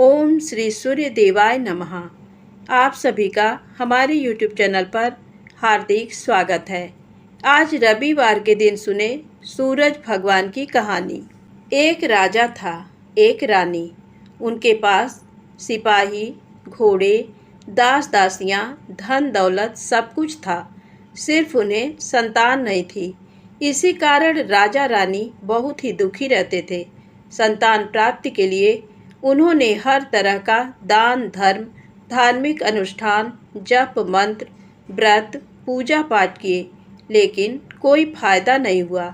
ओम श्री सूर्य देवाय नमः। आप सभी का हमारे YouTube चैनल पर हार्दिक स्वागत है। आज रविवार के दिन सुने सूरज भगवान की कहानी। एक राजा था, एक रानी। उनके पास सिपाही, घोड़े, दास दासियां, धन दौलत सब कुछ था। सिर्फ उन्हें संतान नहीं थी। इसी कारण राजा रानी बहुत ही दुखी रहते थे। संतान प्राप्ति के लिए उन्होंने हर तरह का दान धर्म, धार्मिक अनुष्ठान, जप मंत्र, व्रत, पूजा पाठ किए, लेकिन कोई फायदा नहीं हुआ।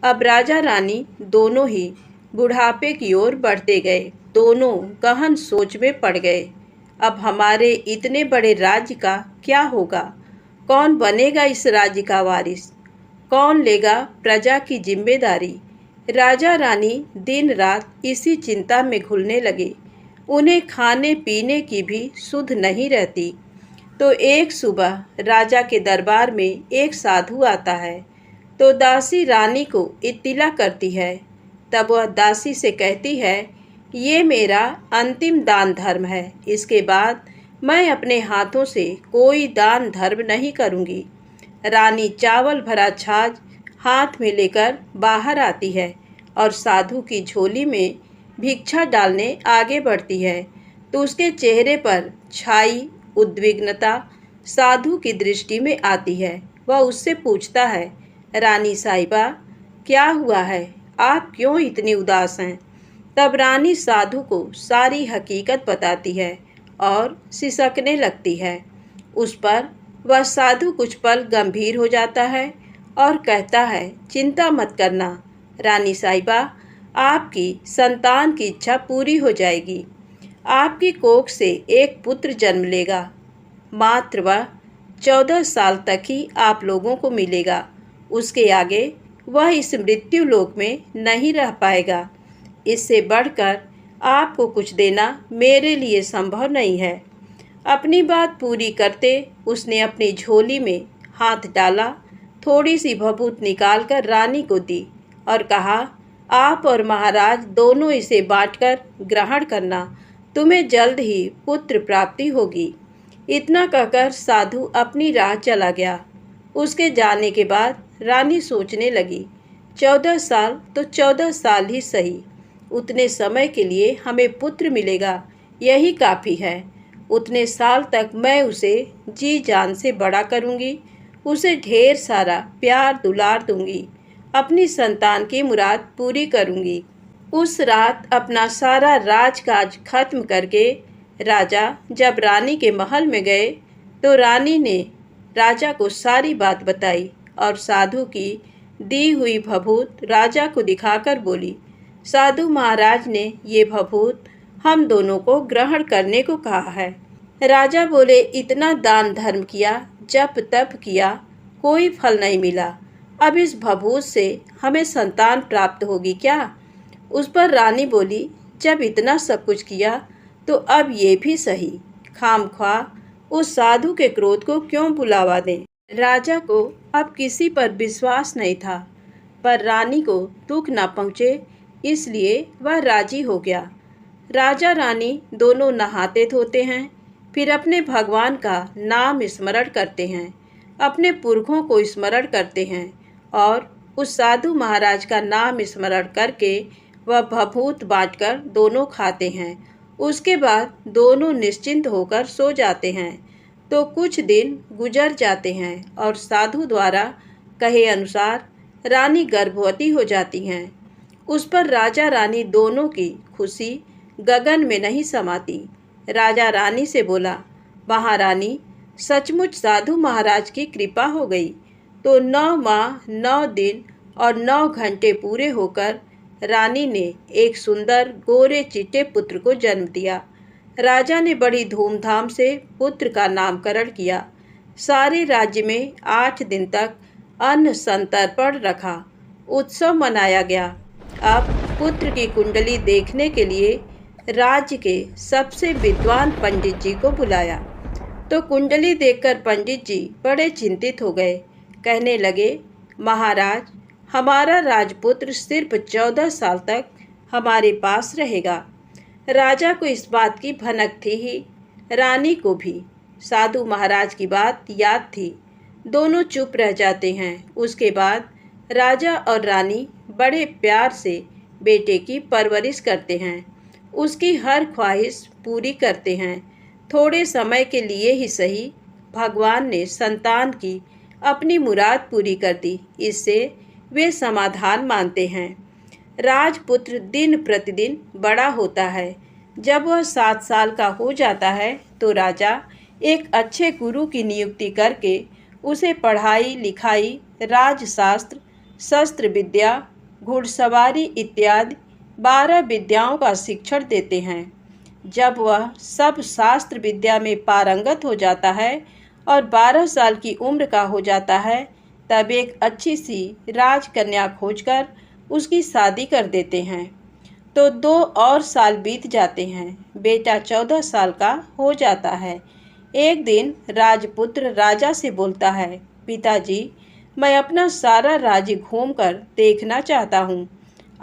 अब राजा रानी दोनों ही बुढ़ापे की ओर बढ़ते गए। दोनों गहन सोच में पड़ गए। अब हमारे इतने बड़े राज्य का क्या होगा? कौन बनेगा इस राज्य का वारिस? कौन लेगा प्रजा की जिम्मेदारी? राजा रानी दिन रात इसी चिंता में घुलने लगे। उन्हें खाने पीने की भी सुध नहीं रहती। तो एक सुबह राजा के दरबार में एक साधु आता है। तो दासी रानी को इत्तिला करती है। तब वह दासी से कहती है, ये मेरा अंतिम दान धर्म है। इसके बाद मैं अपने हाथों से कोई दान धर्म नहीं करूँगी। रानी चावल भरा छाछ हाथ में लेकर बाहर आती है और साधु की झोली में भिक्षा डालने आगे बढ़ती है। तो उसके चेहरे पर छाई उद्विग्नता साधु की दृष्टि में आती है। वह उससे पूछता है, रानी साहिबा, क्या हुआ है? आप क्यों इतनी उदास हैं? तब रानी साधु को सारी हकीकत बताती है और सिसकने लगती है। उस पर वह साधु कुछ पल गंभीर हो जाता है और कहता है, चिंता मत करना रानी साहिबा, आपकी संतान की इच्छा पूरी हो जाएगी। आपकी कोख से एक पुत्र जन्म लेगा। मात्र वह 14 साल तक ही आप लोगों को मिलेगा। उसके आगे वह इस मृत्यु लोक में नहीं रह पाएगा। इससे बढ़कर आपको कुछ देना मेरे लिए संभव नहीं है। अपनी बात पूरी करते उसने अपनी झोली में हाथ डाला, थोड़ी सी भभूत निकालकर रानी को दी और कहा, आप और महाराज दोनों इसे बांटकर ग्रहण करना। तुम्हें जल्द ही पुत्र प्राप्ति होगी। इतना कहकर साधु अपनी राह चला गया। उसके जाने के बाद रानी सोचने लगी, 14 साल तो 14 साल ही सही। उतने समय के लिए हमें पुत्र मिलेगा, यही काफ़ी है। उतने साल तक मैं उसे जी जान से बड़ा करूँगी। उसे ढेर सारा प्यार दुलार दूंगी। अपनी संतान की मुराद पूरी करूंगी। उस रात अपना सारा राजकाज खत्म करके राजा जब रानी के महल में गए तो रानी ने राजा को सारी बात बताई और साधु की दी हुई भभूत राजा को दिखाकर बोली, साधु महाराज ने ये भभूत हम दोनों को ग्रहण करने को कहा है। राजा बोले, इतना दान धर्म किया, जप तप किया, कोई फल नहीं मिला। अब इस भभूत से हमें संतान प्राप्त होगी क्या? उस पर रानी बोली, जब इतना सब कुछ किया तो अब ये भी सही। खामख्वाह उस साधु के क्रोध को क्यों बुलावा दें? राजा को अब किसी पर विश्वास नहीं था, पर रानी को दुख ना पहुँचे इसलिए वह राजी हो गया। राजा रानी दोनों नहाते धोते हैं, फिर अपने भगवान का नाम स्मरण करते हैं, अपने पुरखों को स्मरण करते हैं और उस साधु महाराज का नाम स्मरण करके वह भभूत बांटकर दोनों खाते हैं। उसके बाद दोनों निश्चिंत होकर सो जाते हैं। तो कुछ दिन गुजर जाते हैं और साधु द्वारा कहे अनुसार रानी गर्भवती हो जाती हैं। उस पर राजा रानी दोनों की खुशी गगन में नहीं समाती। राजा रानी से बोला, महारानी, सचमुच साधु महाराज की कृपा हो गई। तो 9 माह 9 दिन और 9 घंटे पूरे होकर रानी ने एक सुंदर गोरे चिट्टे पुत्र को जन्म दिया। राजा ने बड़ी धूमधाम से पुत्र का नामकरण किया। सारे राज्य में 8 दिन तक अन्न संतर्पण रखा, उत्सव मनाया गया। अब पुत्र की कुंडली देखने के लिए राज्य के सबसे विद्वान पंडित जी को बुलाया। तो कुंडली देखकर पंडित जी बड़े चिंतित हो गए। कहने लगे, महाराज, हमारा राजपुत्र सिर्फ 14 साल तक हमारे पास रहेगा। राजा को इस बात की भनक थी ही, रानी को भी। साधु महाराज की बात याद थी। दोनों चुप रह जाते हैं। उसके बाद राजा और रानी बड़े प्यार से बेटे की परवरिश करते हैं, उसकी हर ख्वाहिश पूरी करते हैं। थोड़े समय के लिए ही सही, भगवान ने संतान की अपनी मुराद पूरी कर दी। इससे वे समाधान मानते हैं। राजपुत्र दिन प्रतिदिन बड़ा होता है। जब वह 7 साल का हो जाता है तो राजा एक अच्छे गुरु की नियुक्ति करके उसे पढ़ाई लिखाई, राजशास्त्र, शस्त्र विद्या, घुड़सवारी इत्यादि 12 विद्याओं का शिक्षण देते हैं। जब वह सब शास्त्र विद्या में पारंगत हो जाता है और 12 साल की उम्र का हो जाता है, तब एक अच्छी सी राजकन्या खोजकर उसकी शादी कर देते हैं। तो 2 और साल बीत जाते हैं। बेटा 14 साल का हो जाता है। एक दिन राजपुत्र राजा से बोलता है, पिताजी, मैं अपना सारा राज्य घूमकर देखना चाहता हूँ।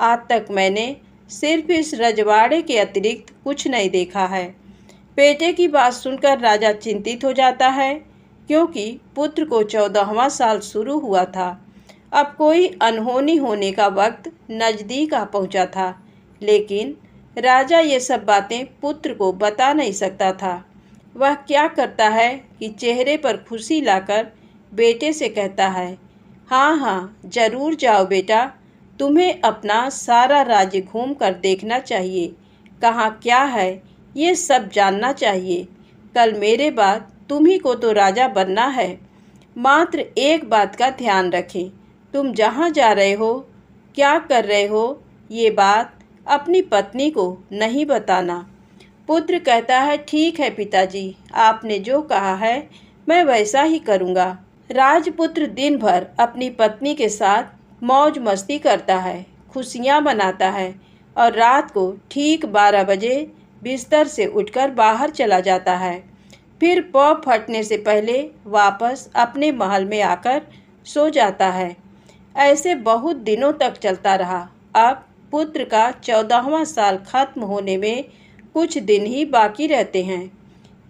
आज तक मैंने सिर्फ इस रजवाड़े के अतिरिक्त कुछ नहीं देखा है। बेटे की बात सुनकर राजा चिंतित हो जाता है, क्योंकि पुत्र को 14वां साल शुरू हुआ था। अब कोई अनहोनी होने का वक्त नज़दीक आ पहुंचा था, लेकिन राजा ये सब बातें पुत्र को बता नहीं सकता था। वह क्या करता है कि चेहरे पर खुशी लाकर बेटे से कहता है, हाँ हाँ जरूर जाओ बेटा, तुम्हें अपना सारा राज्य घूम कर देखना चाहिए। कहाँ क्या है ये सब जानना चाहिए। कल मेरे बाद तुम्ही को तो राजा बनना है। मात्र एक बात का ध्यान रखें, तुम जहाँ जा रहे हो, क्या कर रहे हो, ये बात अपनी पत्नी को नहीं बताना। पुत्र कहता है, ठीक है पिताजी, आपने जो कहा है मैं वैसा ही करूँगा। राजपुत्र दिन भर अपनी पत्नी के साथ मौज मस्ती करता है, खुशियाँ मनाता है और रात को ठीक 12 बजे बिस्तर से उठकर बाहर चला जाता है। फिर पौ फटने से पहले वापस अपने महल में आकर सो जाता है। ऐसे बहुत दिनों तक चलता रहा। अब पुत्र का 14वां साल खत्म होने में कुछ दिन ही बाकी रहते हैं।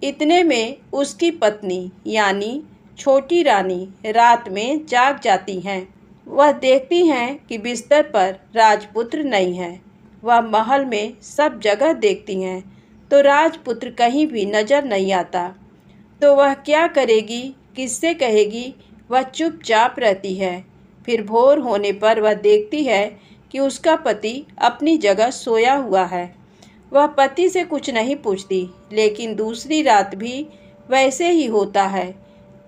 इतने में उसकी पत्नी यानी छोटी रानी रात में जाग जाती हैं। वह देखती हैं कि बिस्तर पर राजपुत्र नहीं है। वह महल में सब जगह देखती हैं, तो राजपुत्र कहीं भी नजर नहीं आता। तो वह क्या करेगी, किससे कहेगी? वह चुपचाप रहती है। फिर भोर होने पर वह देखती है कि उसका पति अपनी जगह सोया हुआ है। वह पति से कुछ नहीं पूछती, लेकिन दूसरी रात भी वैसे ही होता है।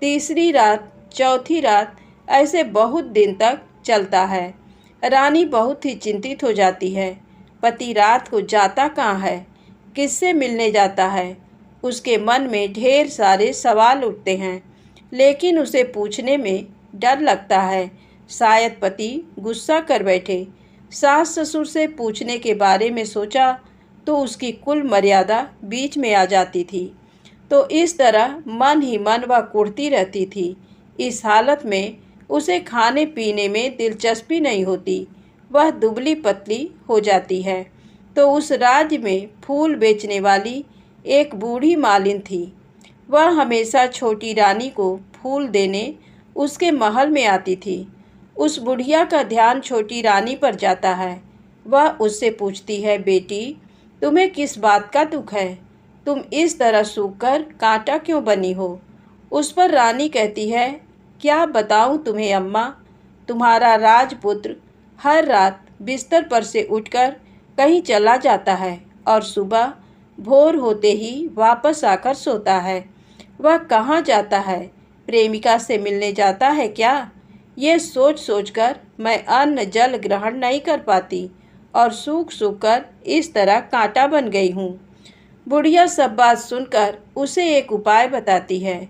तीसरी रात, चौथी रात, ऐसे बहुत दिन तक चलता है। रानी बहुत ही चिंतित हो जाती है। पति रात को जाता कहाँ है, किससे मिलने जाता है? उसके मन में ढेर सारे सवाल उठते हैं, लेकिन उसे पूछने में डर लगता है। शायद पति गुस्सा कर बैठे। सास ससुर से पूछने के बारे में सोचा तो उसकी कुल मर्यादा बीच में आ जाती थी। तो इस तरह मन ही मन वह कुढ़ती रहती थी। इस हालत में उसे खाने पीने में दिलचस्पी नहीं होती। वह दुबली पतली हो जाती है। तो उस राज्य में फूल बेचने वाली एक बूढ़ी मालिन थी। वह हमेशा छोटी रानी को फूल देने उसके महल में आती थी। उस बुढ़िया का ध्यान छोटी रानी पर जाता है। वह उससे पूछती है, बेटी, तुम्हें किस बात का दुख है? तुम इस तरह सूखकर कांटा क्यों बनी हो? उस पर रानी कहती है, क्या बताऊं तुम्हें अम्मा, तुम्हारा राजपुत्र हर रात बिस्तर पर से उठकर कहीं चला जाता है और सुबह भोर होते ही वापस आकर सोता है। वह कहाँ जाता है? प्रेमिका से मिलने जाता है क्या? ये सोच सोचकर मैं अन्न जल ग्रहण नहीं कर पाती और सूख सूख कर इस तरह कांटा बन गई हूँ। बुढ़िया सब बात सुनकर उसे एक उपाय बताती है।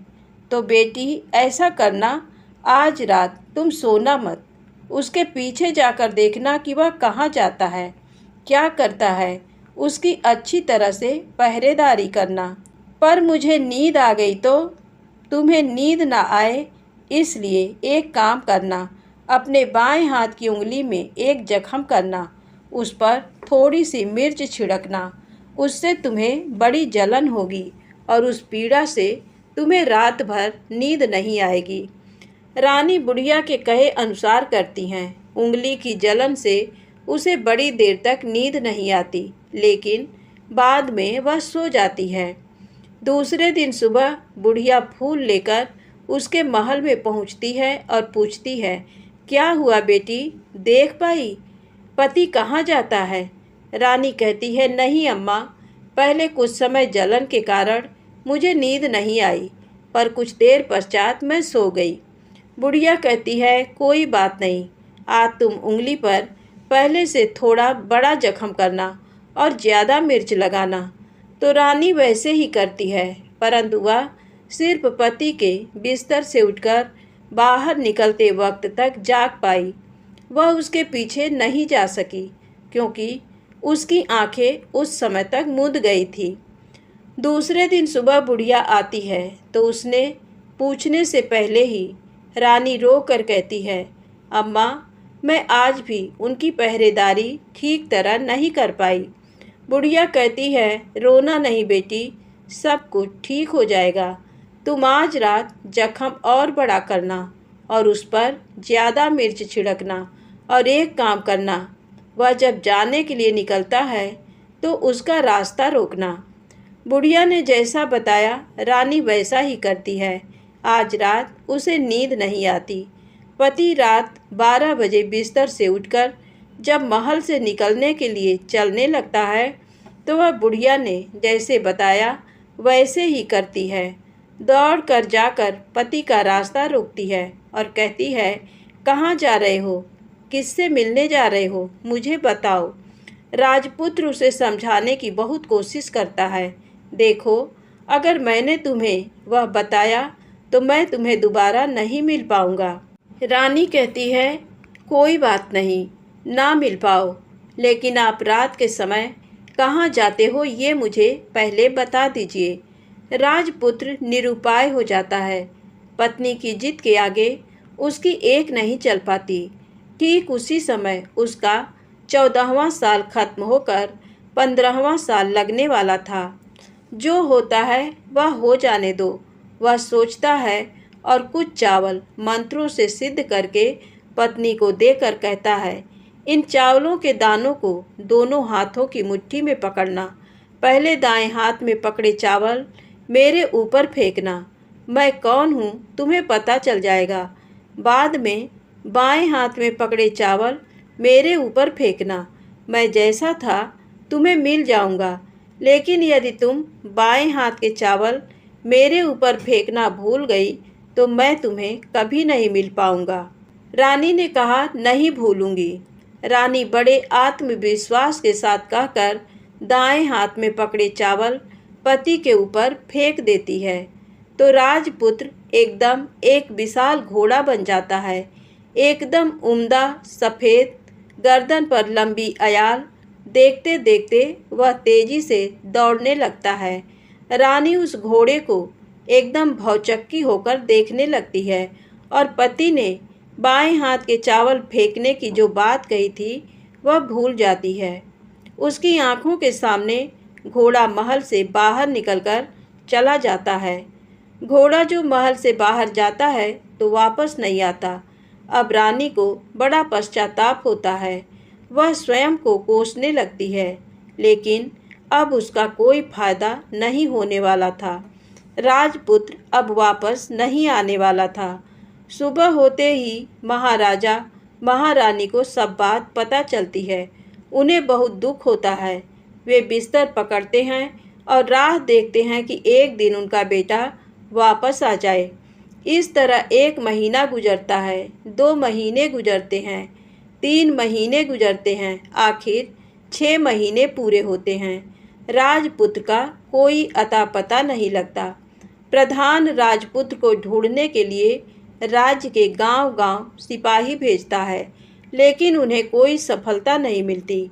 तो बेटी, ऐसा करना, आज रात तुम सोना मत। उसके पीछे जाकर देखना कि वह कहाँ जाता है, क्या करता है। उसकी अच्छी तरह से पहरेदारी करना। पर मुझे नींद आ गई तो? तुम्हें नींद ना आए इसलिए एक काम करना, अपने बाएं हाथ की उंगली में एक जख्म करना, उस पर थोड़ी सी मिर्च छिड़कना उससे तुम्हें बड़ी जलन होगी और उस पीड़ा से तुम्हें रात भर नींद नहीं आएगी। रानी बुढ़िया के कहे अनुसार करती हैं। उंगली की जलन से उसे बड़ी देर तक नींद नहीं आती, लेकिन बाद में वह सो जाती है। दूसरे दिन सुबह बुढ़िया फूल लेकर उसके महल में पहुंचती है और पूछती है, क्या हुआ बेटी, देख पाई पति कहाँ जाता है? रानी कहती है, नहीं अम्मा, पहले कुछ समय जलन के कारण मुझे नींद नहीं आई, पर कुछ देर पश्चात मैं सो गई। बुढ़िया कहती है, कोई बात नहीं, आज तुम उंगली पर पहले से थोड़ा बड़ा जख्म करना और ज़्यादा मिर्च लगाना। तो रानी वैसे ही करती है, परंतु वह सिर्फ पति के बिस्तर से उठकर बाहर निकलते वक्त तक जाग पाई। वह उसके पीछे नहीं जा सकी, क्योंकि उसकी आंखें उस समय तक मूंद गई थी। दूसरे दिन सुबह बुढ़िया आती है तो उसने पूछने से पहले ही रानी रो कर कहती है, अम्मा, मैं आज भी उनकी पहरेदारी ठीक तरह नहीं कर पाई। बुढ़िया कहती है, रोना नहीं बेटी, सब कुछ ठीक हो जाएगा। तुम आज रात जख्म और बड़ा करना और उस पर ज़्यादा मिर्च छिड़कना, और एक काम करना, वह जब जाने के लिए निकलता है तो उसका रास्ता रोकना। बुढ़िया ने जैसा बताया रानी वैसा ही करती है। आज रात उसे नींद नहीं आती। पति रात 12 बजे बिस्तर से उठकर जब महल से निकलने के लिए चलने लगता है तो वह बुढ़िया ने जैसे बताया वैसे ही करती है। दौड़ कर जाकर पति का रास्ता रोकती है और कहती है, कहाँ जा रहे हो, किससे मिलने जा रहे हो, मुझे बताओ। राजपुत्र उसे समझाने की बहुत कोशिश करता है। देखो, अगर मैंने तुम्हें वह बताया तो मैं तुम्हें दोबारा नहीं मिल पाऊंगा। रानी कहती है, कोई बात नहीं, ना मिल पाओ, लेकिन आप रात के समय कहाँ जाते हो ये मुझे पहले बता दीजिए। राजपुत्र निरुपाय हो जाता है। पत्नी की जिद के आगे उसकी एक नहीं चल पाती। ठीक उसी समय उसका 14वां साल खत्म होकर 15वां साल लगने वाला था। जो होता है वह हो जाने दो, वह सोचता है, और कुछ चावल मंत्रों से सिद्ध करके पत्नी को देकर कहता है, इन चावलों के दानों को दोनों हाथों की मुट्ठी में पकड़ना। पहले दाएं हाथ में पकड़े चावल मेरे ऊपर फेंकना। मैं कौन हूँ तुम्हें पता चल जाएगा। बाद में बाएं हाथ में पकड़े चावल मेरे ऊपर फेंकना। मैं जैसा था तुम्हें मिल जाऊंगा, लेकिन यदि तुम बाएं हाथ के चावल मेरे ऊपर फेंकना भूल गई तो मैं तुम्हें कभी नहीं मिल पाऊंगा। रानी ने कहा, नहीं भूलूंगी। रानी बड़े आत्मविश्वास के साथ कहकर दाएं हाथ में पकड़े चावल पति के ऊपर फेंक देती है तो राजपुत्र एकदम एक विशाल घोड़ा बन जाता है। एकदम उम्दा, सफ़ेद, गर्दन पर लंबी अयाल। देखते देखते वह तेजी से दौड़ने लगता है। रानी उस घोड़े को एकदम भौचक्की होकर देखने लगती है और पति ने बाएं हाथ के चावल फेंकने की जो बात कही थी वह भूल जाती है। उसकी आंखों के सामने घोड़ा महल से बाहर निकलकर चला जाता है। घोड़ा जो महल से बाहर जाता है तो वापस नहीं आता। अब रानी को बड़ा पश्चाताप होता है। वह स्वयं को कोसने लगती है, लेकिन अब उसका कोई फायदा नहीं होने वाला था। राजपुत्र अब वापस नहीं आने वाला था। सुबह होते ही महाराजा महारानी को सब बात पता चलती है। उन्हें बहुत दुख होता है। वे बिस्तर पकड़ते हैं और राह देखते हैं कि एक दिन उनका बेटा वापस आ जाए। इस तरह 1 महीना गुजरता है, 2 महीने गुजरते हैं, 3 महीने गुजरते हैं, आखिर 6 महीने पूरे होते हैं। राजपुत्र का कोई अता पता नहीं लगता। प्रधान राजपुत्र को ढूंढने के लिए राज्य के गांव-गांव सिपाही भेजता है, लेकिन उन्हें कोई सफलता नहीं मिलती।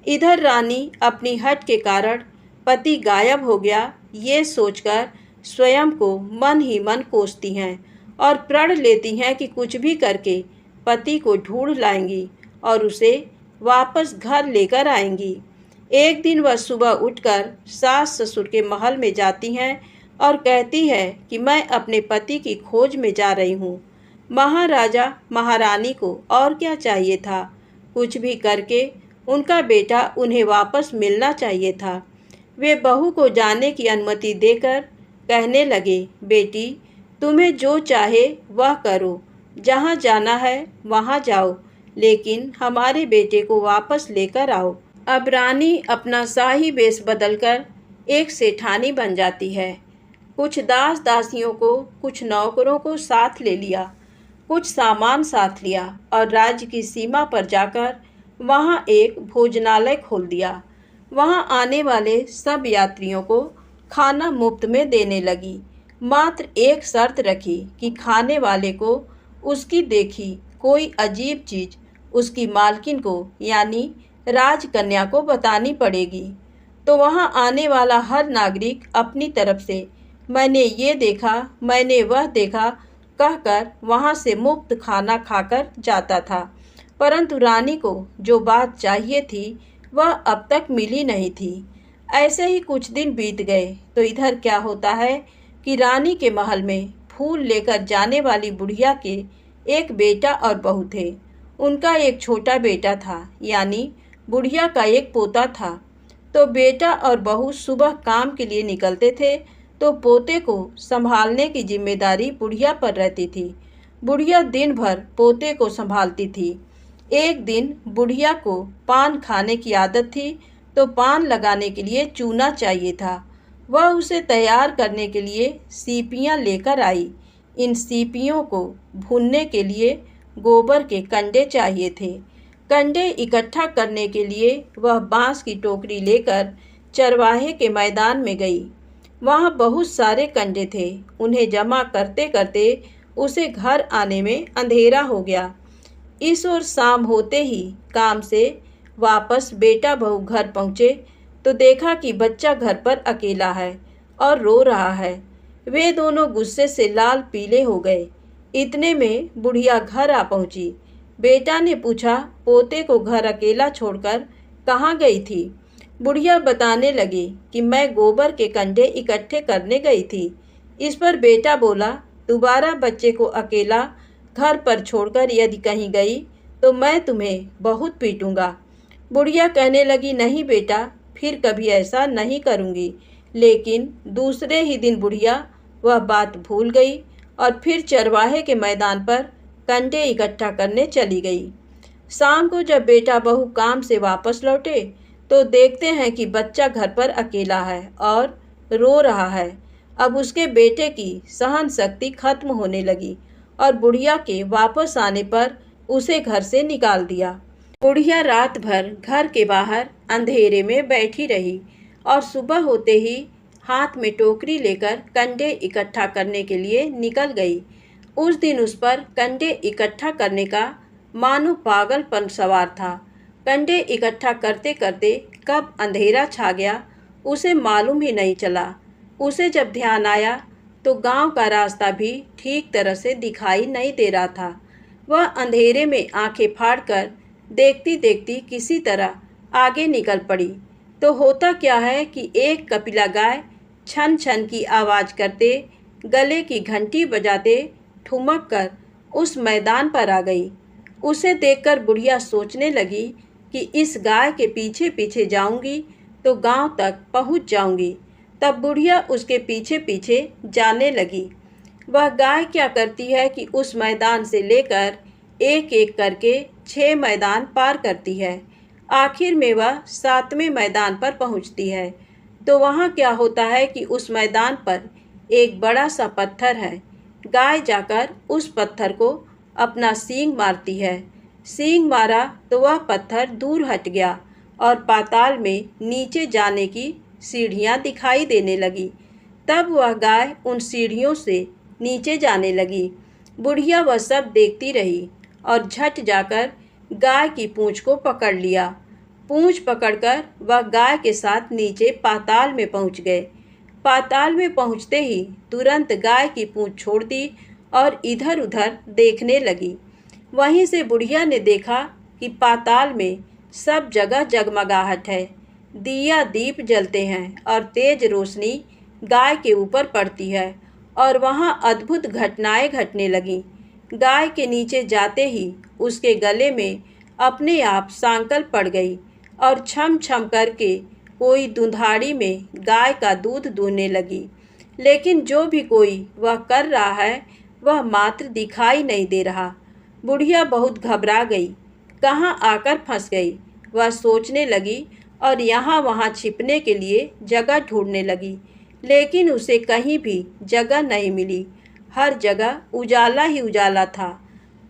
इधर रानी अपनी हठ के कारण पति गायब हो गया ये सोचकर स्वयं को मन ही मन कोसती हैं और प्रण लेती हैं कि कुछ भी करके पति को ढूंढ लाएंगी और उसे वापस घर लेकर आएंगी। एक दिन वह सुबह उठकर सास ससुर के महल में जाती हैं और कहती है कि मैं अपने पति की खोज में जा रही हूँ। महाराजा महारानी को और क्या चाहिए था, कुछ भी करके उनका बेटा उन्हें वापस मिलना चाहिए था। वे बहू को जाने की अनुमति देकर कहने लगे, बेटी तुम्हें जो चाहे वह करो, जहाँ जाना है वहाँ जाओ, लेकिन हमारे बेटे को वापस लेकर आओ। अब रानी अपना शाही वेश बदलकर एक सेठानी बन जाती है। कुछ दास दासियों को, कुछ नौकरों को साथ ले लिया, कुछ सामान साथ लिया और राज्य की सीमा पर जाकर वहाँ एक भोजनालय खोल दिया। वहाँ आने वाले सब यात्रियों को खाना मुफ्त में देने लगी। मात्र एक शर्त रखी कि खाने वाले को उसकी देखी कोई अजीब चीज़ उसकी मालकिन को यानी राजकन्या को बतानी पड़ेगी। तो वहाँ आने वाला हर नागरिक अपनी तरफ से मैंने ये देखा, मैंने वह देखा कहकर वहाँ से मुफ्त खाना खाकर जाता था। परंतु रानी को जो बात चाहिए थी वह अब तक मिली नहीं थी। ऐसे ही कुछ दिन बीत गए तो इधर क्या होता है कि रानी के महल में फूल लेकर जाने वाली बुढ़िया के एक बेटा और बहू थे। उनका एक छोटा बेटा था, यानी बुढ़िया का एक पोता था। तो बेटा और बहू सुबह काम के लिए निकलते थे तो पोते को संभालने की जिम्मेदारी बुढ़िया पर रहती थी। बुढ़िया दिन भर पोते को संभालती थी। एक दिन बुढ़िया को पान खाने की आदत थी तो पान लगाने के लिए चूना चाहिए था। वह उसे तैयार करने के लिए सीपियाँ लेकर आई। इन सीपियों को भूनने के लिए गोबर के कंडे चाहिए थे। कंडे इकट्ठा करने के लिए वह बांस की टोकरी लेकर चरवाहे के मैदान में गई। वहाँ बहुत सारे कंडे थे। उन्हें जमा करते करते उसे घर आने में अंधेरा हो गया। इस ओर शाम होते ही काम से वापस बेटा बहू घर पहुँचे तो देखा कि बच्चा घर पर अकेला है और रो रहा है। वे दोनों गुस्से से लाल पीले हो गए। इतने में बुढ़िया घर आ पहुँची। बेटा ने पूछा, पोते को घर अकेला छोड़कर कहाँ गई थी? बुढ़िया बताने लगी कि मैं गोबर के कंडे इकट्ठे करने गई थी। इस पर बेटा बोला, दोबारा बच्चे को अकेला घर पर छोड़कर यदि कहीं गई तो मैं तुम्हें बहुत पीटूंगा। बुढ़िया कहने लगी, नहीं बेटा, फिर कभी ऐसा नहीं करूँगी। लेकिन दूसरे ही दिन बुढ़िया वह बात भूल गई और फिर चरवाहे के मैदान पर कंडे इकट्ठा करने चली गई। शाम को जब बेटा बहू काम से वापस लौटे तो देखते हैं कि बच्चा घर पर अकेला है और रो रहा है। अब उसके बेटे की सहन शक्ति खत्म होने लगी और बुढ़िया के वापस आने पर उसे घर से निकाल दिया। बुढ़िया रात भर घर के बाहर अंधेरे में बैठी रही और सुबह होते ही हाथ में टोकरी लेकर कंडे इकट्ठा करने के लिए निकल गई। उस दिन उस पर कंडे इकट्ठा करने का मानो पागलपन सवार था। कंडे इकट्ठा करते करते कब अंधेरा छा गया उसे मालूम ही नहीं चला। उसे जब ध्यान आया तो गांव का रास्ता भी ठीक तरह से दिखाई नहीं दे रहा था। वह अंधेरे में आंखें फाड़कर देखती देखती किसी तरह आगे निकल पड़ी। तो होता क्या है कि एक कपिला गाय छन छन की आवाज़ करते, गले की घंटी बजाते ठुमक कर उस मैदान पर आ गई। उसे देखकर बुढ़िया सोचने लगी कि इस गाय के पीछे पीछे जाऊंगी तो गांव तक पहुंच जाऊंगी। तब बुढ़िया उसके पीछे पीछे जाने लगी। वह गाय क्या करती है कि उस मैदान से लेकर एक एक करके 6 मैदान पार करती है। आखिर में वह 7वें मैदान पर पहुंचती है। तो वहाँ क्या होता है कि उस मैदान पर एक बड़ा सा पत्थर है। गाय जाकर उस पत्थर को अपना सींग मारती है। सींग मारा तो वह पत्थर दूर हट गया और पाताल में नीचे जाने की सीढ़ियाँ दिखाई देने लगी। तब वह गाय उन सीढ़ियों से नीचे जाने लगी। बुढ़िया वह सब देखती रही और झट जाकर गाय की पूँछ को पकड़ लिया। पूँछ पकड़कर वह गाय के साथ नीचे पाताल में पहुँच गए। पाताल में पहुँचते ही तुरंत गाय की पूँछ छोड़ दी और इधर उधर देखने लगी। वहीं से बुढ़िया ने देखा कि पाताल में सब जगह जगमगाहट है। दिया दीप जलते हैं और तेज रोशनी गाय के ऊपर पड़ती है और वहाँ अद्भुत घटनाएं घटने लगीं। गाय के नीचे जाते ही उसके गले में अपने आप सांकल पड़ गई और छम छम करके कोई दुधाड़ी में गाय का दूध दूहने लगी। लेकिन जो भी कोई वह कर रहा है वह मात्र दिखाई नहीं दे रहा। बुढ़िया बहुत घबरा गई, कहाँ आकर फंस गई वह सोचने लगी और यहाँ वहाँ छिपने के लिए जगह ढूंढने लगी, लेकिन उसे कहीं भी जगह नहीं मिली। हर जगह उजाला ही उजाला था।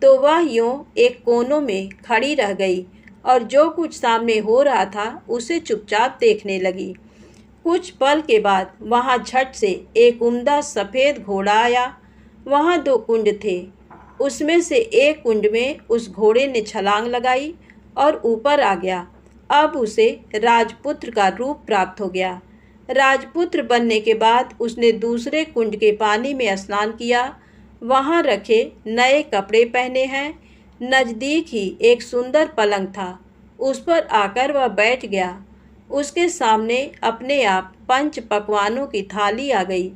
तो वह यूँ एक कोनों में खड़ी रह गई और जो कुछ सामने हो रहा था उसे चुपचाप देखने लगी। कुछ पल के बाद वहाँ झट से एक उम्दा सफ़ेद घोड़ा आया। वहाँ 2 कुंड थे। उसमें से एक कुंड में उस घोड़े ने छलांग लगाई और ऊपर आ गया। अब उसे राजपुत्र का रूप प्राप्त हो गया। राजपुत्र बनने के बाद उसने दूसरे कुंड के पानी में स्नान किया। वहाँ रखे नए कपड़े पहने हैं। नज़दीक ही एक सुंदर पलंग था, उस पर आकर वह बैठ गया। उसके सामने अपने आप 5 पकवानों की थाली आ गई,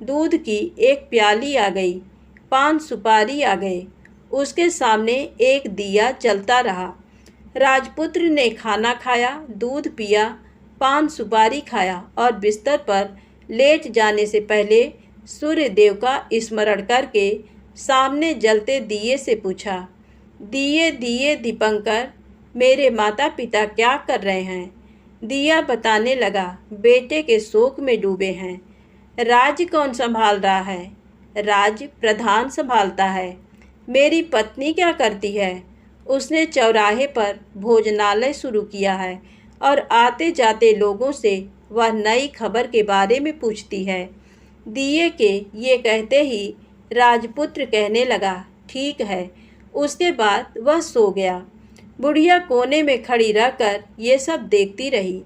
दूध की एक प्याली आ गई, 5 सुपारी आ गए। उसके सामने एक दिया जलता रहा। राजपुत्र ने खाना खाया, दूध पिया, 5 सुपारी खाया और बिस्तर पर लेट जाने से पहले सूर्य देव का स्मरण करके सामने जलते दिए से पूछा, दिए दिए दीपंकर, मेरे माता पिता क्या कर रहे हैं? दिया बताने लगा, बेटे के शोक में डूबे हैं। राज्य कौन संभाल रहा है? राज्य प्रधान संभालता है। मेरी पत्नी क्या करती है? उसने चौराहे पर भोजनालय शुरू किया है और आते जाते लोगों से वह नई खबर के बारे में पूछती है। दिए के ये कहते ही राजपुत्र कहने लगा, ठीक है। उसके बाद वह सो गया। बुढ़िया कोने में खड़ी रहकर ये सब देखती रही।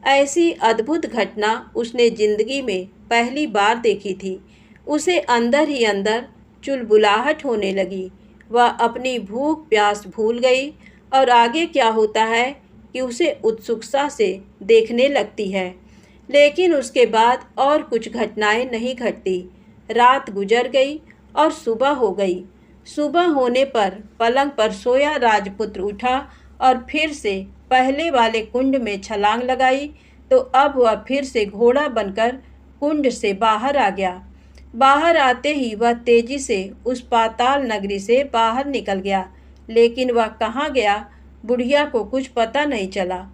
ऐसी अद्भुत घटना उसने जिंदगी में पहली बार देखी थी। उसे अंदर ही अंदर चुलबुलाहट होने लगी। वह अपनी भूख प्यास भूल गई और आगे क्या होता है कि उसे उत्सुकता से देखने लगती है। लेकिन उसके बाद और कुछ घटनाएं नहीं घटती। रात गुजर गई और सुबह हो गई। सुबह होने पर पलंग पर सोया राजपुत्र उठा और फिर से पहले वाले कुंड में छलांग लगाई तो अब वह फिर से घोड़ा बनकर कुंड से बाहर आ गया। बाहर आते ही वह तेजी से उस पाताल नगरी से बाहर निकल गया, लेकिन वह कहाँ गया बुढ़िया को कुछ पता नहीं चला।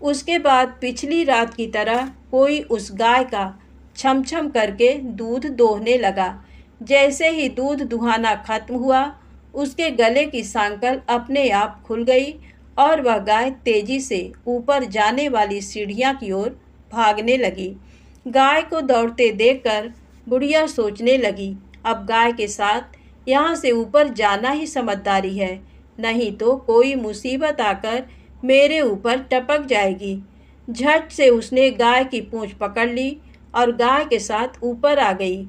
उसके बाद पिछली रात की तरह कोई उस गाय का छम छम करके दूध दोहने लगा। जैसे ही दूध दुहाना खत्म हुआ, उसके गले की सांकल अपने आप खुल गई और वह गाय तेजी से ऊपर जाने वाली सीढ़ियाँ की ओर भागने लगी। गाय को दौड़ते देखकर बुढ़िया सोचने लगी, अब गाय के साथ यहाँ से ऊपर जाना ही समझदारी है, नहीं तो कोई मुसीबत आकर मेरे ऊपर टपक जाएगी। झट से उसने गाय की पूंछ पकड़ ली और गाय के साथ ऊपर आ गई।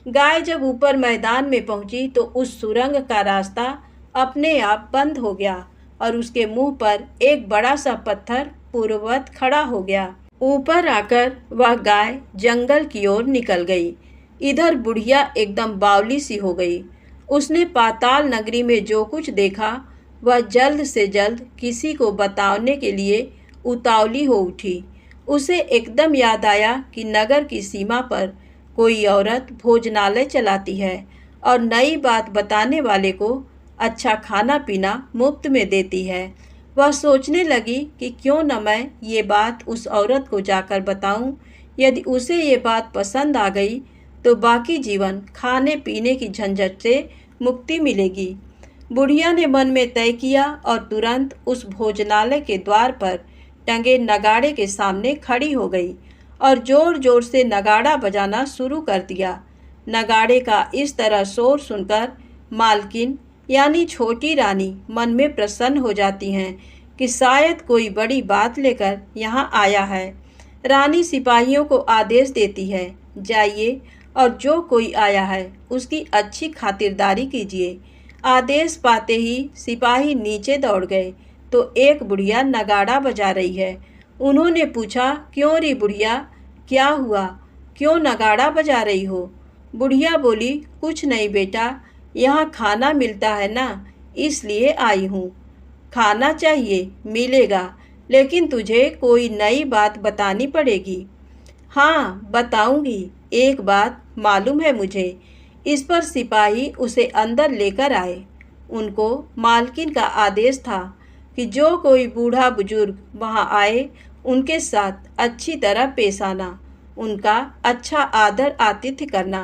गाय जब ऊपर मैदान में पहुंची तो उस सुरंग का रास्ता अपने आप बंद हो गया और उसके मुंह पर एक बड़ा सा पत्थर पूर्ववत खड़ा हो गया। ऊपर आकर वह गाय जंगल की ओर निकल गई। इधर बुढ़िया एकदम बावली सी हो गई। उसने पाताल नगरी में जो कुछ देखा वह जल्द से जल्द किसी को बताने के लिए उतावली हो उठी। उसे एकदम याद आया कि नगर की सीमा पर कोई औरत भोजनालय चलाती है और नई बात बताने वाले को अच्छा खाना पीना मुफ्त में देती है। वह सोचने लगी कि क्यों न मैं ये बात उस औरत को जाकर बताऊं। यदि उसे ये बात पसंद आ गई तो बाकी जीवन खाने पीने की झंझट से मुक्ति मिलेगी। बुढ़िया ने मन में तय किया और तुरंत उस भोजनालय के द्वार पर टंगे नगाड़े के सामने खड़ी हो गई और जोर जोर से नगाड़ा बजाना शुरू कर दिया। नगाड़े का इस तरह शोर सुनकर मालकिन यानी छोटी रानी मन में प्रसन्न हो जाती हैं कि शायद कोई बड़ी बात लेकर यहाँ आया है। रानी सिपाहियों को आदेश देती है, जाइए और जो कोई आया है उसकी अच्छी खातिरदारी कीजिए। आदेश पाते ही सिपाही नीचे दौड़ गए तो एक बुढ़िया नगाड़ा बजा रही है उन्होंने पूछा, क्यों री बुढ़िया, क्या हुआ, क्यों नगाड़ा बजा रही हो? बुढ़िया बोली, कुछ नहीं बेटा, यहाँ खाना मिलता है ना, इसलिए आई हूँ। खाना चाहिए, मिलेगा, लेकिन तुझे कोई नई बात बतानी पड़ेगी। हाँ बताऊंगी, एक बात मालूम है मुझे। इस पर सिपाही उसे अंदर लेकर आए। उनको मालकिन का आदेश था कि जो कोई बूढ़ा बुजुर्ग वहाँ आए उनके साथ अच्छी तरह पेश आना, उनका अच्छा आदर आतिथ्य करना।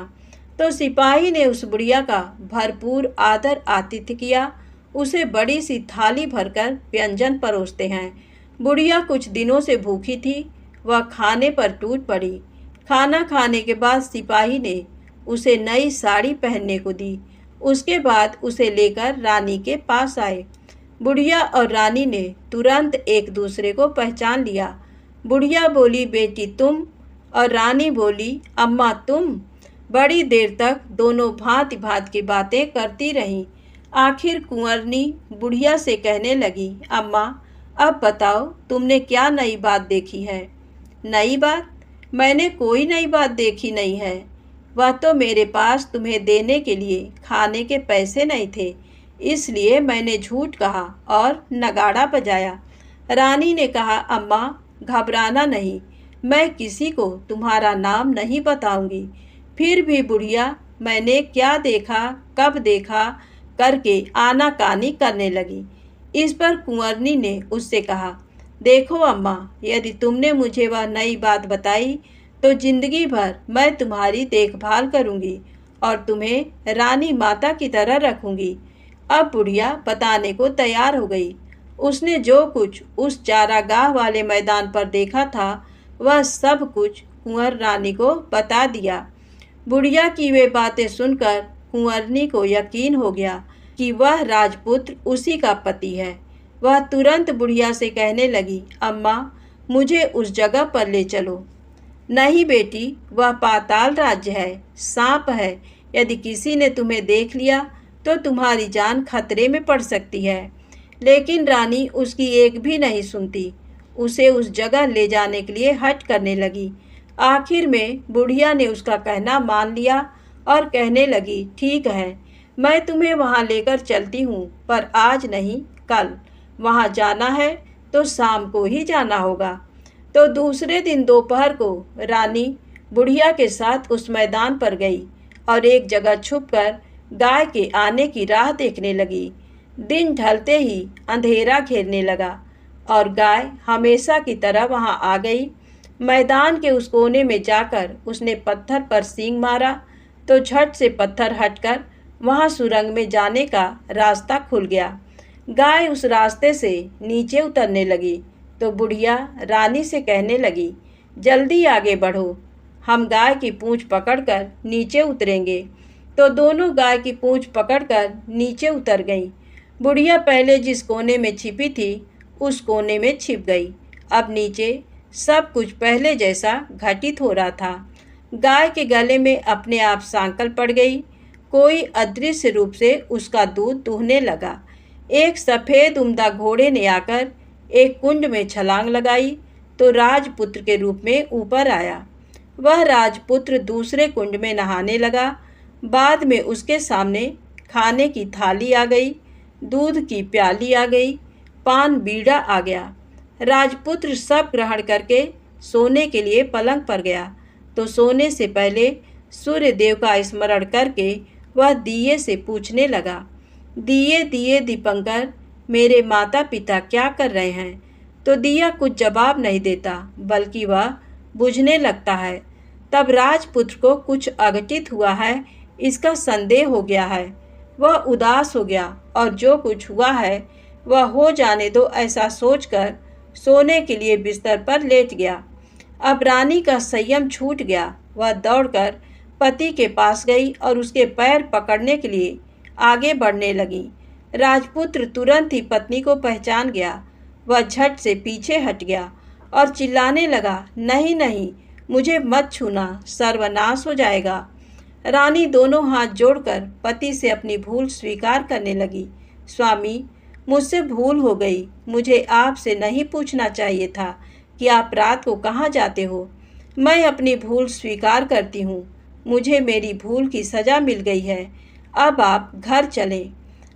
तो सिपाही ने उस बुढ़िया का भरपूर आदर आतिथ्य किया। उसे बड़ी सी थाली भरकर व्यंजन परोसते हैं। बुढ़िया कुछ दिनों से भूखी थी, वह खाने पर टूट पड़ी। खाना खाने के बाद सिपाही ने उसे नई साड़ी पहनने को दी। उसके बाद उसे लेकर रानी के पास आए। बुढ़िया और रानी ने तुरंत एक दूसरे को पहचान लिया। बुढ़िया बोली, बेटी तुम, और रानी बोली, अम्मा तुम। बड़ी देर तक दोनों भांति भांति की बातें करती रहीं। आखिर कुंवरनी बुढ़िया से कहने लगी, अम्मा अब बताओ तुमने क्या नई बात देखी है? नई बात? मैंने कोई नई बात देखी नहीं है। वह तो मेरे पास तुम्हें देने के लिए खाने के पैसे नहीं थे, इसलिए मैंने झूठ कहा और नगाड़ा बजाया। रानी ने कहा, अम्मा घबराना नहीं, मैं किसी को तुम्हारा नाम नहीं बताऊंगी। फिर भी बुढ़िया मैंने क्या देखा, कब देखा करके आनाकानी करने लगी। इस पर कुंवरनी ने उससे कहा, देखो अम्मा, यदि तुमने मुझे वह नई बात बताई तो जिंदगी भर मैं तुम्हारी देखभाल करूंगी और तुम्हें रानी माता की तरह रखूंगी। अब बुढ़िया बताने को तैयार हो गई। उसने जो कुछ उस चारागाह वाले मैदान पर देखा था वह सब कुछ कुंवर रानी को बता दिया। बुढ़िया की वे बातें सुनकर कुंवरनी को यकीन हो गया कि वह राजपुत्र उसी का पति है। वह तुरंत बुढ़िया से कहने लगी, अम्मा मुझे उस जगह पर ले चलो। नहीं बेटी, वह पाताल राज्य है, सांप है। यदि किसी ने तुम्हें देख लिया तो तुम्हारी जान खतरे में पड़ सकती है। लेकिन रानी उसकी एक भी नहीं सुनती। उसे उस जगह ले जाने के लिए हट करने लगी। आखिर में बुढ़िया ने उसका कहना मान लिया और कहने लगी, ठीक है, मैं तुम्हें वहाँ लेकर चलती हूँ, पर आज नहीं कल। वहाँ जाना है तो शाम को ही जाना होगा। तो दूसरे दिन दोपहर को रानी बुढ़िया के साथ उस मैदान पर गई और एक जगह छुपकर गाय के आने की राह देखने लगी। दिन ढलते ही अंधेरा घेरने लगा और गाय हमेशा की तरह वहां आ गई। मैदान के उस कोने में जाकर उसने पत्थर पर सींग मारा तो झट से पत्थर हटकर वहां सुरंग में जाने का रास्ता खुल गया। गाय उस रास्ते से नीचे उतरने लगी तो बुढ़िया रानी से कहने लगी, जल्दी आगे बढ़ो, हम गाय की पूंछ पकड़कर नीचे उतरेंगे। तो दोनों गाय की पूंछ पकड़कर नीचे उतर गईं। बुढ़िया पहले जिस कोने में छिपी थी उस कोने में छिप गई। अब नीचे सब कुछ पहले जैसा घटित हो रहा था। गाय के गले में अपने आप सांकल पड़ गई। कोई अदृश्य रूप से उसका दूध दूहने लगा। एक सफ़ेद उम्दा घोड़े ने आकर एक कुंड में छलांग लगाई तो राजपुत्र के रूप में ऊपर आया। वह राजपुत्र दूसरे कुंड में नहाने लगा। बाद में उसके सामने खाने की थाली आ गई, दूध की प्याली आ गई, पान बीड़ा आ गया। राजपुत्र सब ग्रहण करके सोने के लिए पलंग पर गया तो सोने से पहले सूर्य देव का स्मरण करके वह दिए से पूछने लगा, दिए दिए दीपंकर, मेरे माता पिता क्या कर रहे हैं? तो दिया कुछ जवाब नहीं देता बल्कि वह बुझने लगता है। तब राजपुत्र को कुछ अघटित हुआ है इसका संदेह हो गया है। वह उदास हो गया और जो कुछ हुआ है वह हो जाने दो ऐसा सोचकर सोने के लिए बिस्तर पर लेट गया। अब रानी का संयम छूट गया। वह दौड़कर पति के पास गई और उसके पैर पकड़ने के लिए आगे बढ़ने लगी। राजपुत्र तुरंत ही पत्नी को पहचान गया। वह झट से पीछे हट गया और चिल्लाने लगा, नहीं नहीं, मुझे मत छूना, सर्वनाश हो जाएगा। रानी दोनों हाथ जोड़कर पति से अपनी भूल स्वीकार करने लगी। स्वामी, मुझसे भूल हो गई। मुझे आपसे नहीं पूछना चाहिए था कि आप रात को कहाँ जाते हो। मैं अपनी भूल स्वीकार करती हूँ। मुझे मेरी भूल की सज़ा मिल गई है। अब आप घर चलें।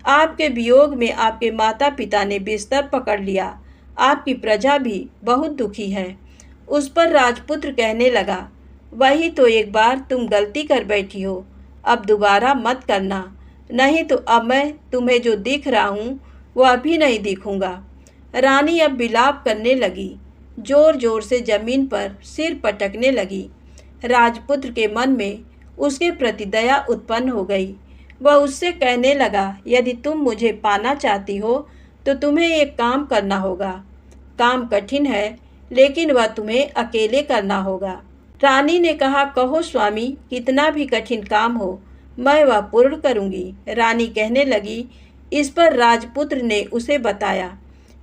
आपके वियोग में आपके माता पिता ने बिस्तर पकड़ लिया। आपकी प्रजा भी बहुत दुखी है। उस पर राजपुत्र कहने लगा, वही तो एक बार तुम गलती कर बैठी हो, अब दोबारा मत करना, नहीं तो अब मैं तुम्हें जो दिख रहा हूँ वह भी नहीं दिखूंगा। रानी अब विलाप करने लगी, जोर जोर से जमीन पर सिर पटकने लगी। राजपुत्र के मन में उसके प्रति दया उत्पन्न हो गई। वह उससे कहने लगा, यदि तुम मुझे पाना चाहती हो तो तुम्हें एक काम करना होगा। काम कठिन है, लेकिन वह तुम्हें अकेले करना होगा। रानी ने कहा, कहो स्वामी, कितना भी कठिन काम हो मैं वह पूर्ण करूंगी। रानी कहने लगी। इस पर राजपुत्र ने उसे बताया,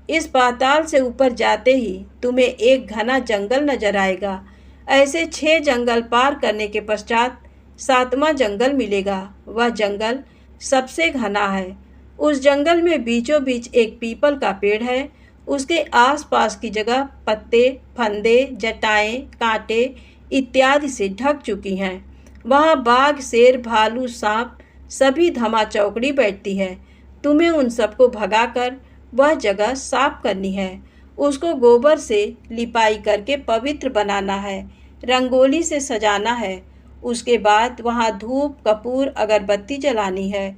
इस पाताल से ऊपर जाते ही तुम्हें एक घना जंगल नजर आएगा। ऐसे 6 जंगल पार करने के पश्चात 7वां जंगल मिलेगा। वह जंगल सबसे घना है। उस जंगल में बीचों बीच एक पीपल का पेड़ है। उसके आसपास की जगह पत्ते, फंदे, जटाएं, कांटे इत्यादि से ढक चुकी हैं। वहाँ बाघ, शेर, भालू, सांप सभी धमा चौकड़ी बैठती है। तुम्हें उन सबको भगाकर वह जगह साफ करनी है। उसको गोबर से लिपाई करके पवित्र बनाना है, रंगोली से सजाना है। उसके बाद वहाँ धूप, कपूर, अगरबत्ती जलानी है।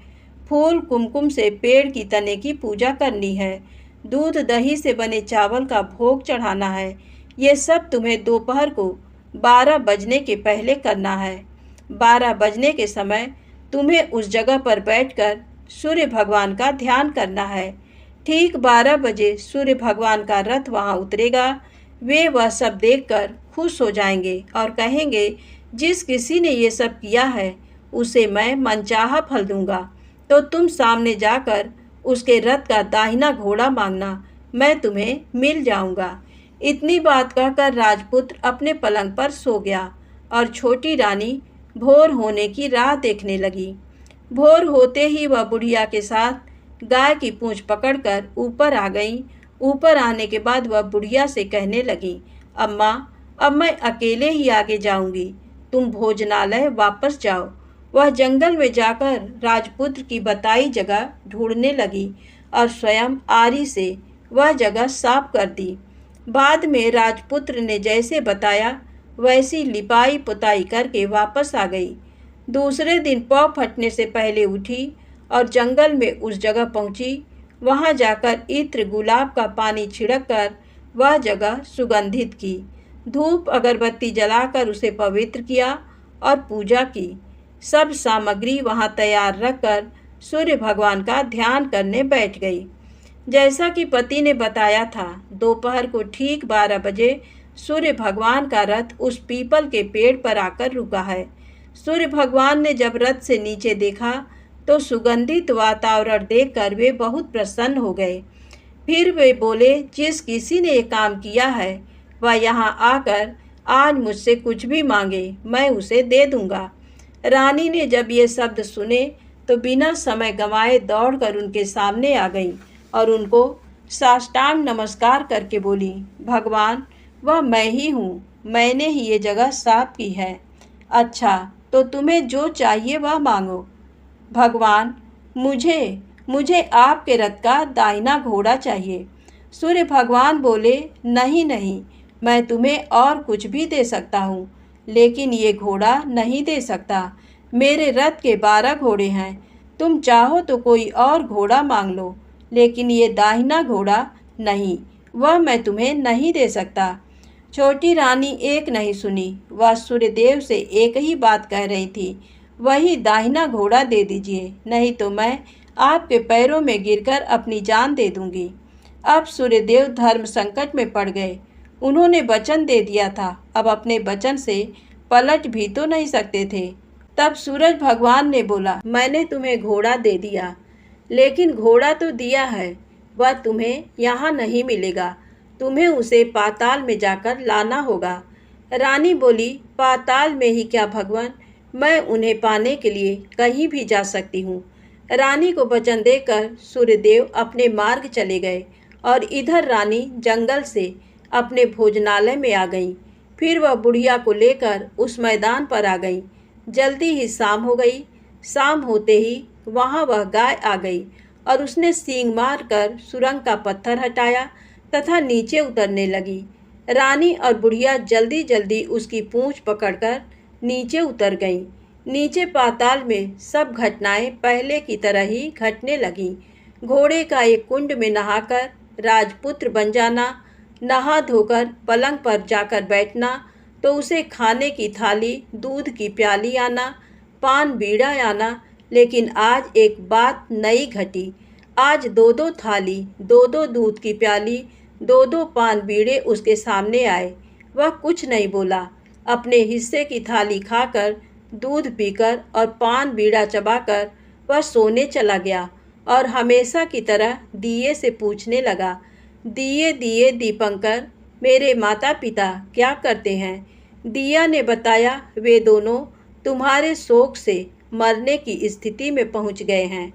फूल, कुमकुम से पेड़ की तने की पूजा करनी है। दूध, दही से बने चावल का भोग चढ़ाना है। ये सब तुम्हें दोपहर को 12 बजने के पहले करना है। 12 बजने के समय तुम्हें उस जगह पर बैठकर सूर्य भगवान का ध्यान करना है। ठीक 12 बजे सूर्य भगवान का रथ वहाँ उतरेगा। वे वह सब देखकर खुश हो जाएंगे और कहेंगे, जिस किसी ने ये सब किया है उसे मैं मनचाहा फल दूंगा। तो तुम सामने जाकर उसके रथ का दाहिना घोड़ा मांगना, मैं तुम्हें मिल जाऊंगा। इतनी बात कहकर राजपुत्र अपने पलंग पर सो गया और छोटी रानी भोर होने की राह देखने लगी। भोर होते ही वह बुढ़िया के साथ गाय की पूंछ पकड़कर ऊपर आ गई। ऊपर आने के बाद वह बुढ़िया से कहने लगी, अम्मा, अब मैं अकेले ही आगे जाऊंगी, तुम भोजनालय वापस जाओ। वह जंगल में जाकर राजपुत्र की बताई जगह ढूंढने लगी और स्वयं आरी से वह जगह साफ कर दी। बाद में राजपुत्र ने जैसे बताया वैसी लिपाई पुताई करके वापस आ गई। दूसरे दिन पौ फटने से पहले उठी और जंगल में उस जगह पहुंची। वहां जाकर इत्र, गुलाब का पानी छिड़क कर वह जगह सुगंधित की। धूप अगरबत्ती जलाकर उसे पवित्र किया और पूजा की। सब सामग्री वहां तैयार रखकर सूर्य भगवान का ध्यान करने बैठ गई। जैसा कि पति ने बताया था, दोपहर को ठीक 12 बजे सूर्य भगवान का रथ उस पीपल के पेड़ पर आकर रुका है। सूर्य भगवान ने जब रथ से नीचे देखा तो सुगंधित वातावरण देखकर वे बहुत प्रसन्न हो गए। फिर वे बोले, जिस किसी ने ये काम किया है वह यहाँ आकर आज मुझसे कुछ भी मांगे, मैं उसे दे दूंगा। रानी ने जब ये शब्द सुने तो बिना समय गंवाए दौड़कर उनके सामने आ गई और उनको साष्टांग नमस्कार करके बोली, भगवान, वह मैं ही हूँ, मैंने ही ये जगह साफ की है। अच्छा, तो तुम्हें जो चाहिए वह मांगो। भगवान, मुझे आपके रथ का दाहिना घोड़ा चाहिए। सूर्य भगवान बोले, नहीं नहीं, मैं तुम्हें और कुछ भी दे सकता हूँ, लेकिन ये घोड़ा नहीं दे सकता। मेरे रथ के 12 घोड़े हैं। तुम चाहो तो कोई और घोड़ा मांग लो, लेकिन ये दाहिना घोड़ा नहीं, वह मैं तुम्हें नहीं दे सकता। छोटी रानी एक नहीं सुनी। वह सूर्यदेव से एक ही बात कह रही थी, वही दाहिना घोड़ा दे दीजिए, नहीं तो मैं आपके पैरों में गिरकर अपनी जान दे दूंगी। अब सूर्यदेव धर्म संकट में पड़ गए। उन्होंने वचन दे दिया था, अब अपने वचन से पलट भी तो नहीं सकते थे। तब सूरज भगवान ने बोला, मैंने तुम्हें घोड़ा दे दिया, लेकिन घोड़ा तो दिया है, वह तुम्हें यहाँ नहीं मिलेगा। तुम्हें उसे पाताल में जाकर लाना होगा। रानी बोली, पाताल में ही क्या भगवान, मैं उन्हें पाने के लिए कहीं भी जा सकती हूँ। रानी को वचन देकर सूर्यदेव अपने मार्ग चले गए और इधर रानी जंगल से अपने भोजनालय में आ गईं। फिर वह बुढ़िया को लेकर उस मैदान पर आ गईं। जल्दी ही शाम हो गई। शाम होते ही वहाँ वह गाय आ गई और उसने सींग मारकर सुरंग का पत्थर हटाया तथा नीचे उतरने लगी। रानी और बुढ़िया जल्दी जल्दी उसकी पूंछ पकड़कर नीचे उतर गईं। नीचे पाताल में सब घटनाएं पहले की तरह ही घटने लगीं। घोड़े का एक कुंड में नहाकर राजपुत्र बन जाना, नहा धोकर पलंग पर जाकर बैठना, तो उसे खाने की थाली, दूध की प्याली आना, पान बीड़ा आना। लेकिन आज एक बात नई घटी। आज दो दो थाली, दो दो दूध की प्याली, दो दो पान बीड़े उसके सामने आए। वह कुछ नहीं बोला। अपने हिस्से की थाली खाकर, दूध पीकर और पान बीड़ा चबाकर वह सोने चला गया और हमेशा की तरह दिए से पूछने लगा, दिए दिए दीपंकर, मेरे माता पिता क्या करते हैं? दिया ने बताया, वे दोनों तुम्हारे शोक से मरने की स्थिति में पहुंच गए हैं।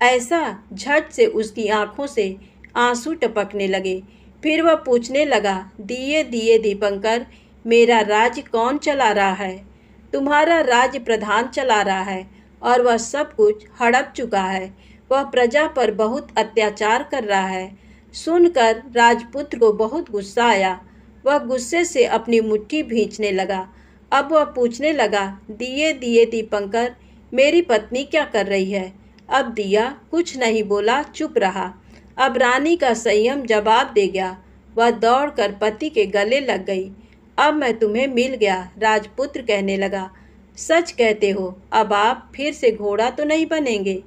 ऐसा झट से उसकी आंखों से आंसू टपकने लगे। फिर वह पूछने लगा, दिए दिए दीपंकर, मेरा राज्य कौन चला रहा है? तुम्हारा राज्य प्रधान चला रहा है और वह सब कुछ हड़प चुका है। वह प्रजा पर बहुत अत्याचार कर रहा है। सुनकर राजपुत्र को बहुत गुस्सा आया। वह गुस्से से अपनी मुट्ठी भींचने लगा। अब वह पूछने लगा, दिए दिए दीपंकर, मेरी पत्नी क्या कर रही है? अब दिया कुछ नहीं बोला, चुप रहा। अब रानी का संयम जवाब दे गया। वह दौड़कर पति के गले लग गई। अब मैं तुम्हें मिल गया, राजपुत्र कहने लगा। सच कहते हो? अब आप फिर से घोड़ा तो नहीं बनेंगे?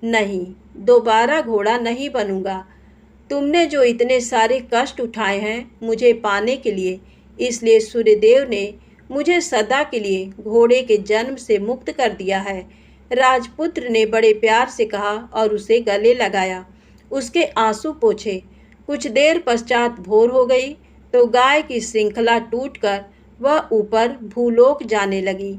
नहीं, दोबारा घोड़ा नहीं बनूंगा। तुमने जो इतने सारे कष्ट उठाए हैं मुझे पाने के लिए, इसलिए सूर्यदेव ने मुझे सदा के लिए घोड़े के जन्म से मुक्त कर दिया है। राजपुत्र ने बड़े प्यार से कहा और उसे गले लगाया, उसके आंसू पोंछे। कुछ देर पश्चात भोर हो गई तो गाय की श्रृंखला टूटकर वह ऊपर भूलोक जाने लगी।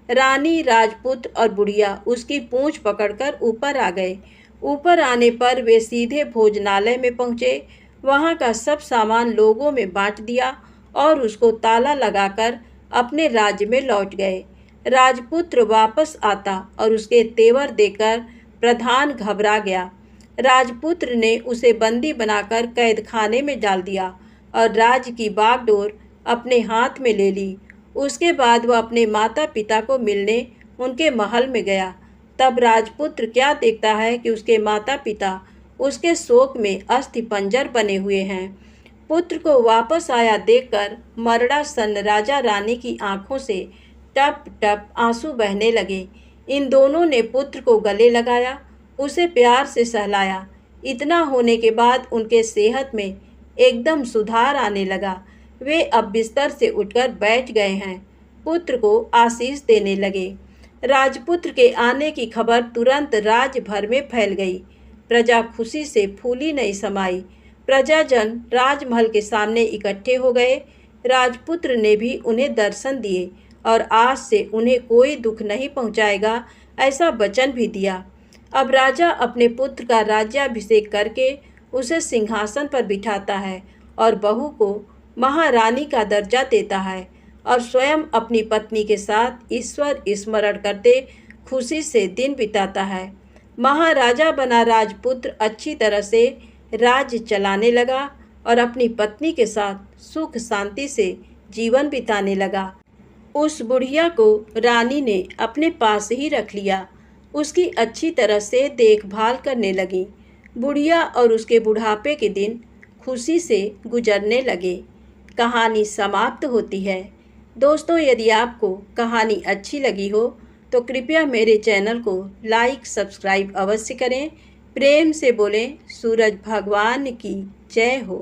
रानी, राजपुत्र और बुढ़िया उसकी पूंछ पकड़कर ऊपर आ गए। ऊपर आने पर वे सीधे भोजनालय में पहुँचे। वहाँ का सब सामान लोगों में बांट दिया और उसको ताला लगाकर अपने राज्य में लौट गए। राजपुत्र वापस आता और उसके तेवर देखकर प्रधान घबरा गया। राजपुत्र ने उसे बंदी बनाकर कैद खाने में डाल दिया और राज्य की बागडोर अपने हाथ में ले ली। उसके बाद वह अपने माता पिता को मिलने उनके महल में गया। तब राजपुत्र क्या देखता है कि उसके माता पिता उसके शोक में अस्थिपंजर बने हुए हैं। पुत्र को वापस आया देखकर मरड़ा सन राजा रानी की आंखों से टप टप आंसू बहने लगे। इन दोनों ने पुत्र को गले लगाया, उसे प्यार से सहलाया। इतना होने के बाद उनके सेहत में एकदम सुधार आने लगा। वे अब बिस्तर से उठकर बैठ गए हैं। पुत्र को आशीष देने लगे। राजपुत्र के आने की खबर तुरंत राज्य भर में फैल गई। प्रजा खुशी से फूली नहीं समाई। प्रजाजन राजमहल के सामने इकट्ठे हो गए। राजपुत्र ने भी उन्हें दर्शन दिए और आज से उन्हें कोई दुख नहीं पहुंचाएगा, ऐसा वचन भी दिया। अब राजा अपने पुत्र का राज्याभिषेक करके उसे सिंहासन पर बिठाता है और बहू को महारानी का दर्जा देता है और स्वयं अपनी पत्नी के साथ ईश्वर स्मरण करते खुशी से दिन बिताता है। महाराजा बना राजपुत्र अच्छी तरह से राज्य चलाने लगा और अपनी पत्नी के साथ सुख शांति से जीवन बिताने लगा। उस बुढ़िया को रानी ने अपने पास ही रख लिया। उसकी अच्छी तरह से देखभाल करने लगी। बुढ़िया और उसके बुढ़ापे के दिन खुशी से गुजरने लगे। कहानी समाप्त होती है। दोस्तों, यदि आपको कहानी अच्छी लगी हो तो कृपया मेरे चैनल को लाइक सब्सक्राइब अवश्य करें। प्रेम से बोलें, सूरज भगवान की जय हो।